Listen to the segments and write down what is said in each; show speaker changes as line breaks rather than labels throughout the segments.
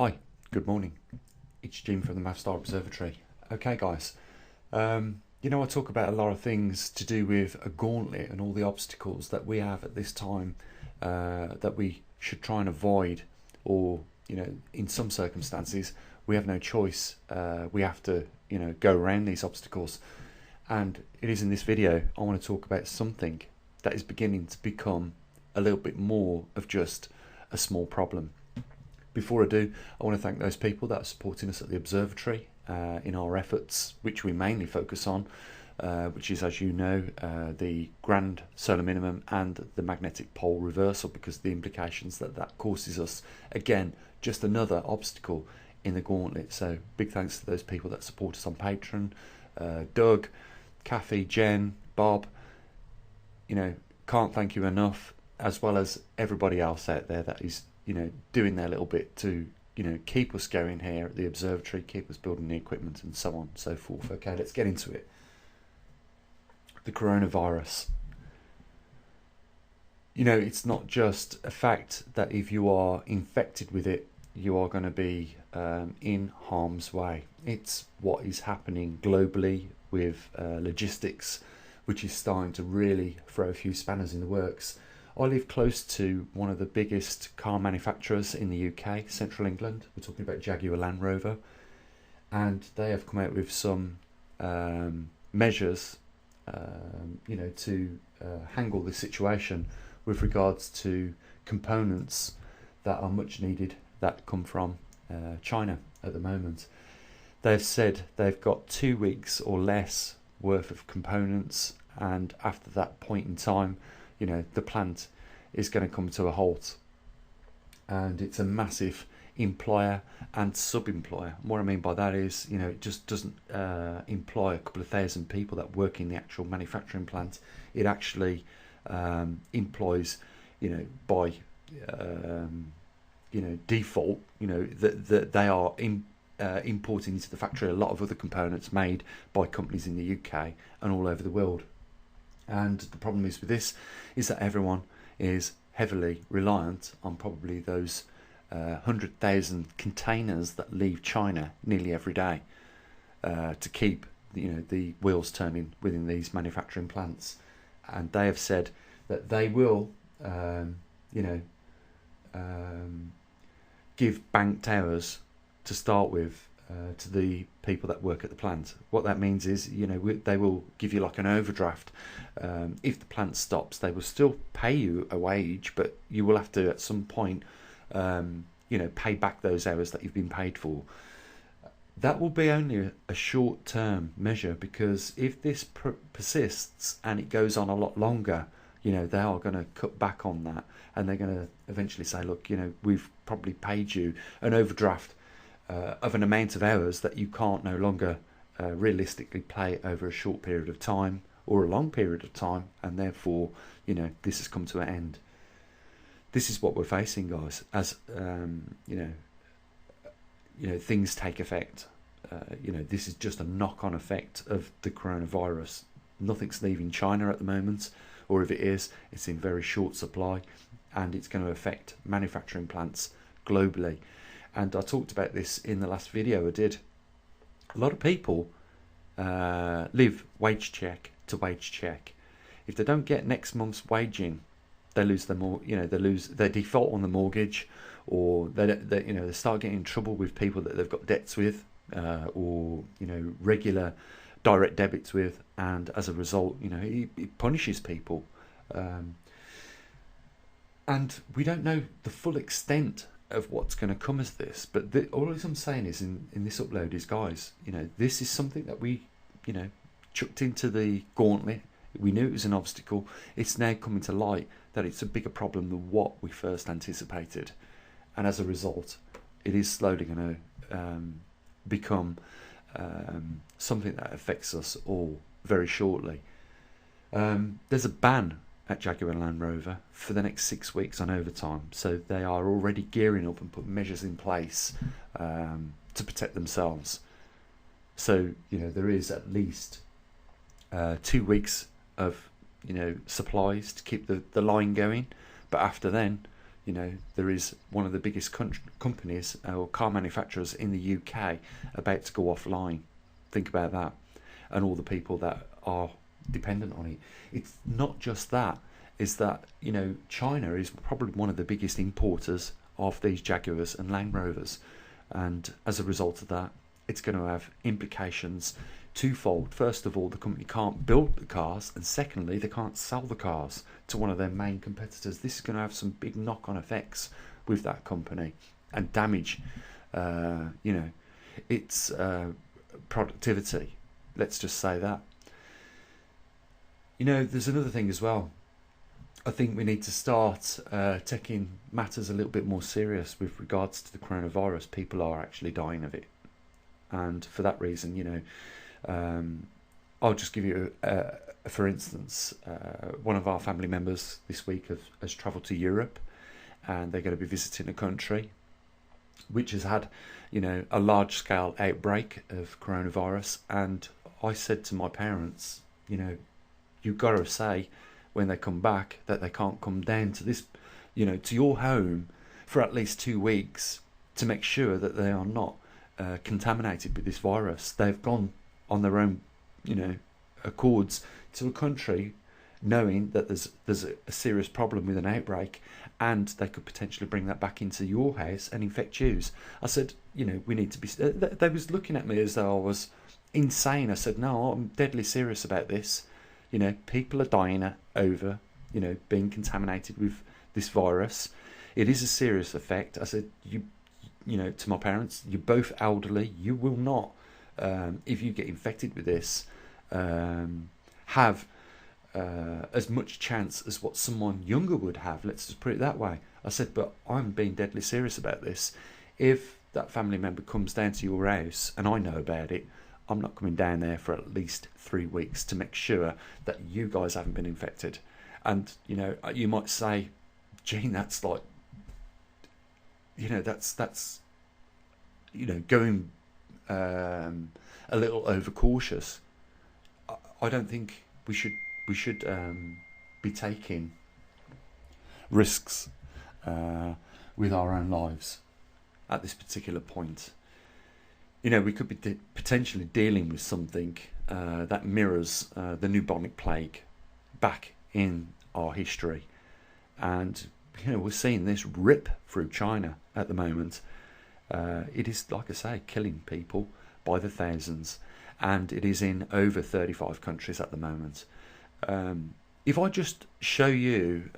Hi, good morning. It's Jim from the Mathstar Observatory. Okay, guys. I talk about a lot of things to do with a gauntlet and all the obstacles that we have at this time that we should try and avoid, or in some circumstances we have no choice. We have to go around these obstacles, and it is in this video I want to talk about something that is beginning to become a little bit more of just a small problem. Before I do, I want to thank those people that are supporting us at the observatory in our efforts, which we mainly focus on, which is, as you know, the grand solar minimum and the magnetic pole reversal, because of the implications that causes us. Again, just another obstacle in the gauntlet. So big thanks to those people that support us on Patreon, Doug, Kathy, Jen, Bob. Can't thank you enough, as well as everybody else out there that is doing their little bit to keep us going here at the observatory, keep us building the equipment, and so on and so forth. Okay, let's get into it. The coronavirus. It's not just a fact that if you are infected with it, you are going to be in harm's way. It's what is happening globally with logistics, which is starting to really throw a few spanners in the works. I live close to one of the biggest car manufacturers in the UK, Central England. We're talking about Jaguar Land Rover, and they have come out with some measures, to handle the situation with regards to components that are much needed that come from China at the moment. They've said they've got 2 weeks or less worth of components, and after that point in time, the plant is going to come to a halt. And it's a massive employer and sub-employer. And what I mean by that is, it just doesn't employ a couple of thousand people that work in the actual manufacturing plant. It actually employs, by default, that they are importing into the factory a lot of other components made by companies in the UK and all over the world. And the problem is with this is that everyone is heavily reliant on probably those 100,000 containers that leave China nearly every day to keep the wheels turning within these manufacturing plants. And they have said that they will give banked hours to start with to the people that work at the plant. What that means is, they will give you like an overdraft. If the plant stops, they will still pay you a wage, but you will have to at some point, pay back those hours that you've been paid for. That will be only a short-term measure, because if this persists and it goes on a lot longer, they are going to cut back on that, and they're going to eventually say, look, we've probably paid you an overdraft of an amount of hours that you can't no longer realistically pay over a short period of time or a long period of time, and therefore this has come to an end. This is what we're facing, guys, as things take effect. This is just a knock-on effect of the coronavirus. Nothing's leaving China at the moment, or if it is, it's in very short supply, and it's going to affect manufacturing plants globally. And I talked about this in the last video I did. A lot of people live wage check to wage check. If they don't get next month's wage in, they lose their they default on the mortgage, or they start getting in trouble with people that they've got debts with, or regular direct debits with, and as a result, it punishes people. And we don't know the full extent of what's going to come as this, but all I'm saying is in this upload is, guys, this is something that we chucked into the gauntlet. We knew it was an obstacle. It's now coming to light that it's a bigger problem than what we first anticipated, and as a result, it is slowly going to become something that affects us all very shortly. There's a ban at Jaguar Land Rover for the next 6 weeks on overtime, so they are already gearing up and putting measures in place to protect themselves. So there is at least 2 weeks of supplies to keep the line going, but after then You know, there is one of the biggest companies or car manufacturers in the UK about to go offline. Think about that, and all the people that are dependent on it. It's not just that, is that, you know, China is probably one of the biggest importers of these Jaguars and Land Rovers, and as a result of that, it's going to have implications twofold. First of all, the company can't build the cars, and secondly, they can't sell the cars to one of their main competitors. This is going to have some big knock-on effects with that company and damage, you know, its productivity. Let's just say that. You know, there's another thing as well. I think we need to start taking matters a little bit more serious with regards to the coronavirus. People are actually dying of it, and for that reason, you know, I'll just give you for instance, one of our family members this week has travelled to Europe, and they're going to be visiting a country which has had, you know, a large-scale outbreak of coronavirus. And I said to my parents, you know, you've got to say when they come back that they can't come down to this, you know, to your home for at least 2 weeks to make sure that they are not contaminated with this virus. They've gone on their own, you know, accords to a country knowing that there's a serious problem with an outbreak, and they could potentially bring that back into your house and infect you. I said, you know, we need to be... They was looking at me as though I was insane. I said, no, I'm deadly serious about this. You know, people are dying over, you know, being contaminated with this virus. It is a serious effect. I said, you know, to my parents, you're both elderly. You will not, if you get infected with this, have as much chance as what someone younger would have. Let's just put it that way. I said, but I'm being deadly serious about this. If that family member comes down to your house and I know about it, I'm not coming down there for at least 3 weeks to make sure that you guys haven't been infected. And, you know, you might say, Gene, that's like, you know, that's you know, going a little overcautious. I don't think we should be taking risks with our own lives at this particular point. You know, we could be potentially dealing with something that mirrors the bubonic plague back in our history. And, you know, we're seeing this rip through China at the moment. It is, like I say, killing people by the thousands. And it is in over 35 countries at the moment. If I just show you,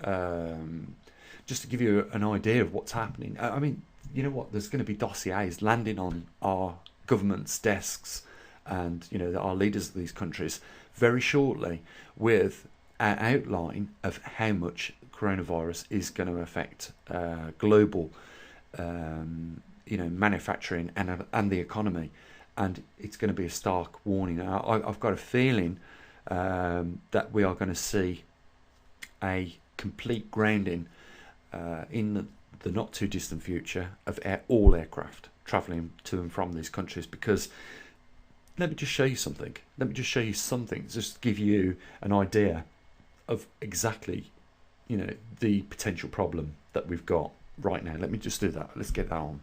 just to give you an idea of what's happening, I mean, you know what, there's going to be dossiers landing on our government's desks and, you know, our leaders of these countries very shortly with an outline of how much coronavirus is going to affect global, you know, manufacturing and the economy. And it's going to be a stark warning. I've got a feeling that we are going to see a complete grounding in the not too distant future of all aircraft travelling to and from these countries. Because let me just show you something. Just to give you an idea of exactly, you know, the potential problem that we've got right now. Let me just do that. Let's get that on.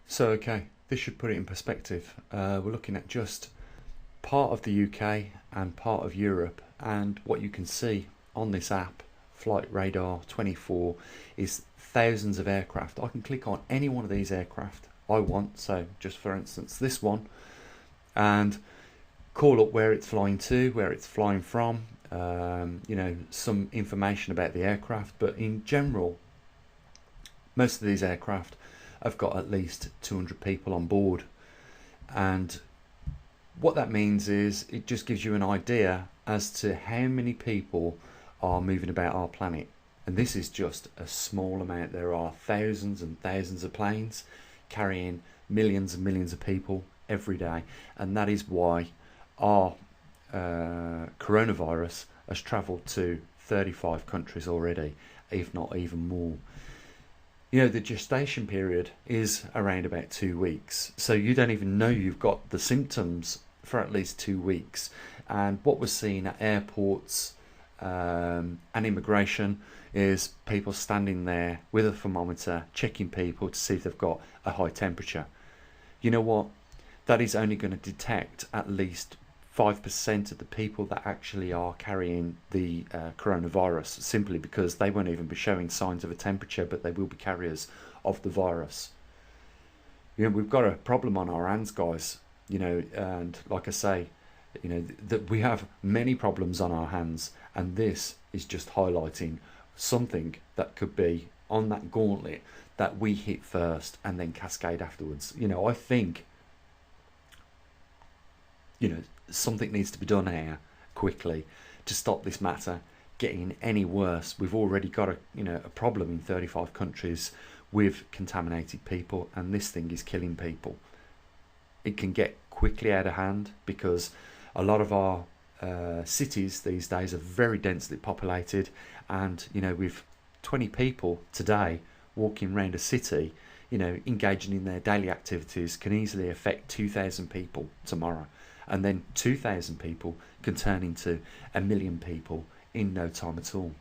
So, okay, this should put it in perspective. We're looking at just part of the UK and part of Europe, and what you can see on this app, Flight Radar 24, is thousands of aircraft. I can click on any one of these aircraft I want, so just for instance this one, and call up where it's flying to, where it's flying from, you know, some information about the aircraft. But in general, most of these aircraft have got at least 200 people on board, and what that means is it just gives you an idea as to how many people are moving about our planet. And this is just a small amount. There are thousands and thousands of planes carrying millions and millions of people every day, and that is why our coronavirus has travelled to 35 countries already, if not even more. You know, the gestation period is around about 2 weeks, so you don't even know you've got the symptoms for at least 2 weeks. And what we're seeing at airports, and immigration is people standing there with a thermometer checking people to see if they've got a high temperature. You know what? That is only going to detect at least 5% of the people that actually are carrying the coronavirus, simply because they won't even be showing signs of a temperature, but they will be carriers of the virus. You know, we've got a problem on our hands, guys. You know, and like I say, you know, that we have many problems on our hands, and this is just highlighting something that could be on that gauntlet that we hit first and then cascade afterwards. You know, I think, you know, something needs to be done here quickly to stop this matter getting any worse. We've already got a problem in 35 countries with contaminated people, and this thing is killing people. It can get quickly out of hand because a lot of our cities these days are very densely populated, and you know, with 20 people today walking around a city, you know, engaging in their daily activities can easily affect 2,000 people tomorrow, and then 2,000 people can turn into 1 million people in no time at all.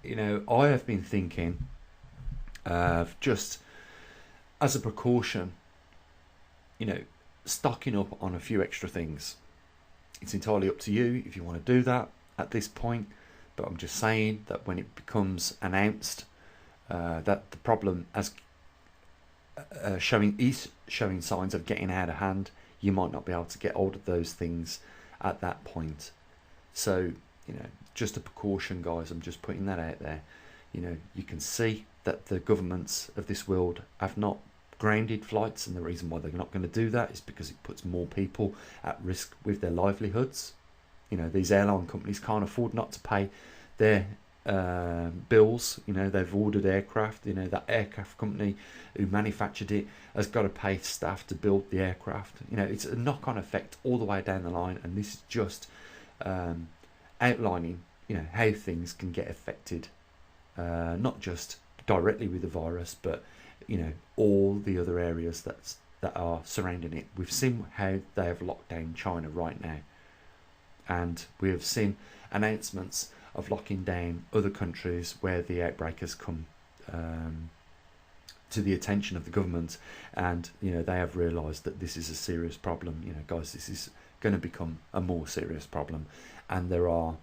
You know, I have been thinking of, just as a precaution, you know, stocking up on a few extra things. It's entirely up to you if you want to do that at this point, but I'm just saying that when it becomes announced that the problem is showing signs of getting out of hand, you might not be able to get hold of those things at that point. So, you know, just a precaution, guys. I'm just putting that out there. You know, you can see that the governments of this world have not grounded flights, and the reason why they're not going to do that is because it puts more people at risk with their livelihoods. You know, these airline companies can't afford not to pay their bills. You know, they've ordered aircraft. You know, that aircraft company who manufactured it has got to pay staff to build the aircraft. You know, it's a knock-on effect all the way down the line, and this is just outlining, you know, how things can get affected, not just directly with the virus, but you know, all the other areas that are surrounding it. We've seen how they have locked down China right now, and we have seen announcements of locking down other countries where the outbreak has come to the attention of the government, and you know, they have realised that this is a serious problem. You know, guys, this is going to become a more serious problem, and there are,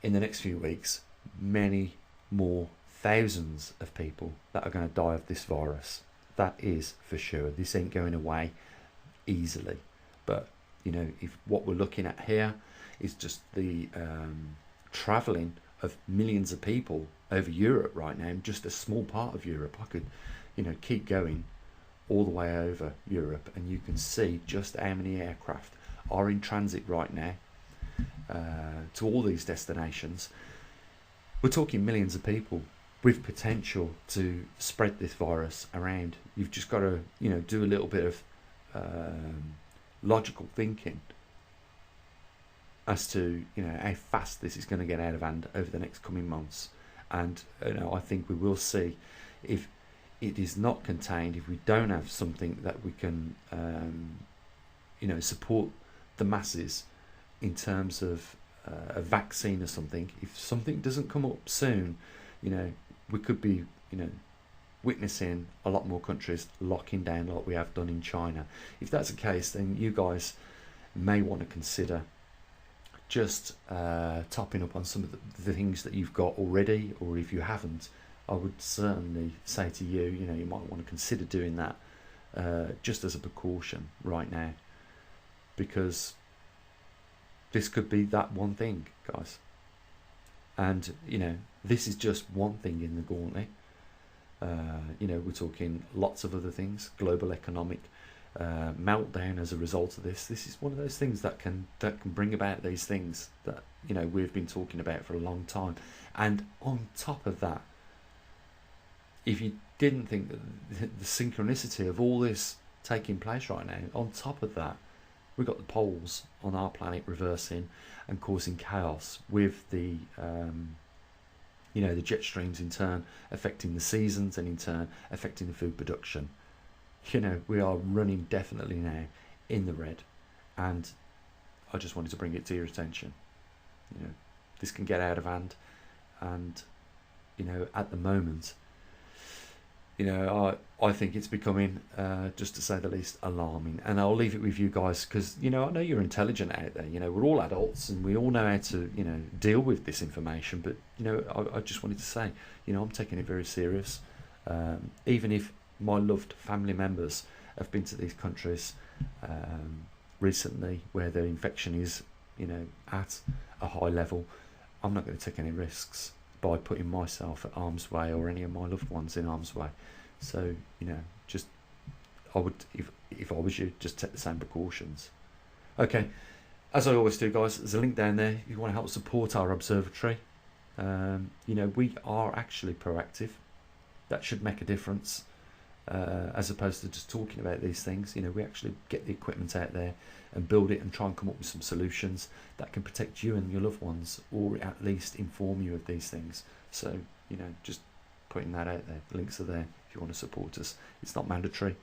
in the next few weeks, many more thousands of people that are going to die of this virus. That is for sure. This ain't going away easily. But you know, if what we're looking at here is just the travelling of millions of people over Europe right now, just a small part of Europe. I could, you know, keep going all the way over Europe, and you can see just how many aircraft are in transit right now to all these destinations. We're talking millions of people with potential to spread this virus around. You've just got to, you know, do a little bit of logical thinking as to, you know, how fast this is going to get out of hand over the next coming months. And you know, I think we will see, if it is not contained, if we don't have something that we can you know, support the masses in terms of a vaccine or something, if something doesn't come up soon, you know, we could be, you know, witnessing a lot more countries locking down like we have done in China. If that's the case, then you guys may want to consider just topping up on some of the things that you've got already, or if you haven't, I would certainly say to you, you know, you might want to consider doing that just as a precaution right now, because this could be that one thing, guys. And you know, this is just one thing in the gauntlet. You know, we're talking lots of other things, global economic meltdown as a result of this. This is one of those things that can bring about these things that, you know, we've been talking about for a long time. And on top of that, if you didn't think that the synchronicity of all this taking place right now, on top of that, we've got the poles on our planet reversing and causing chaos with the you know, the jet streams in turn affecting the seasons, and in turn affecting the food production. You know, we are running definitely now in the red, and I just wanted to bring it to your attention. You know, this can get out of hand, and you know, at the moment, you know, I think it's becoming, just to say the least, alarming. And I'll leave it with you guys, because you know, I know you're intelligent out there. You know, we're all adults and we all know how to, you know, deal with this information. But you know, I just wanted to say, you know, I'm taking it very serious. Even if my loved family members have been to these countries recently where the infection is, you know, at a high level, I'm not going to take any risks by putting myself at harm's way or any of my loved ones in harm's way. So, you know, just, I would, if I was you, just take the same precautions. Okay, as I always do, guys, there's a link down there if you want to help support our observatory. You know, we are actually proactive. That should make a difference, as opposed to just talking about these things. You know, we actually get the equipment out there and build it and try and come up with some solutions that can protect you and your loved ones, or at least inform you of these things. So, you know, just putting that out there. The links are there if you want to support us. It's not mandatory,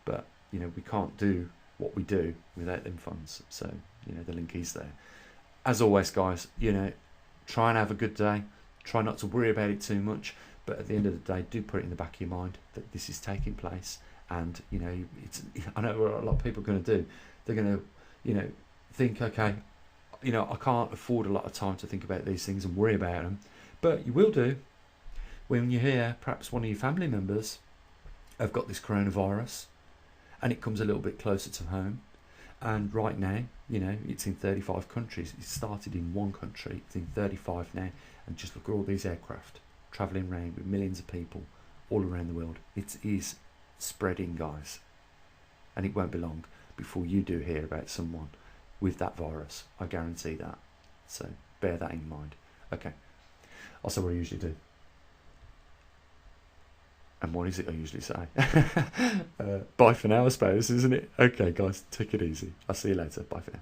but you know, we can't do what we do without them funds. So, you know, the link is there. As always, guys, you know, try and have a good day. Try not to worry about it too much, but at the end of the day, do put it in the back of your mind that this is taking place. And you know, it's, I know what a lot of people are going to do. They're going to, you know, think, okay, you know, I can't afford a lot of time to think about these things and worry about them, but you will do when you hear perhaps one of your family members have got this coronavirus and it comes a little bit closer to home. And right now, you know, it's in 35 countries. It started in one country, it's in 35 now. And just look at all these aircraft travelling around with millions of people all around the world. It is spreading, guys. And it won't be long before you do hear about someone with that virus. I guarantee that. So bear that in mind. Okay. Also, what I usually do. And what is it I usually say? Bye for now, I suppose, isn't it? Okay, guys, take it easy. I'll see you later. Bye for now.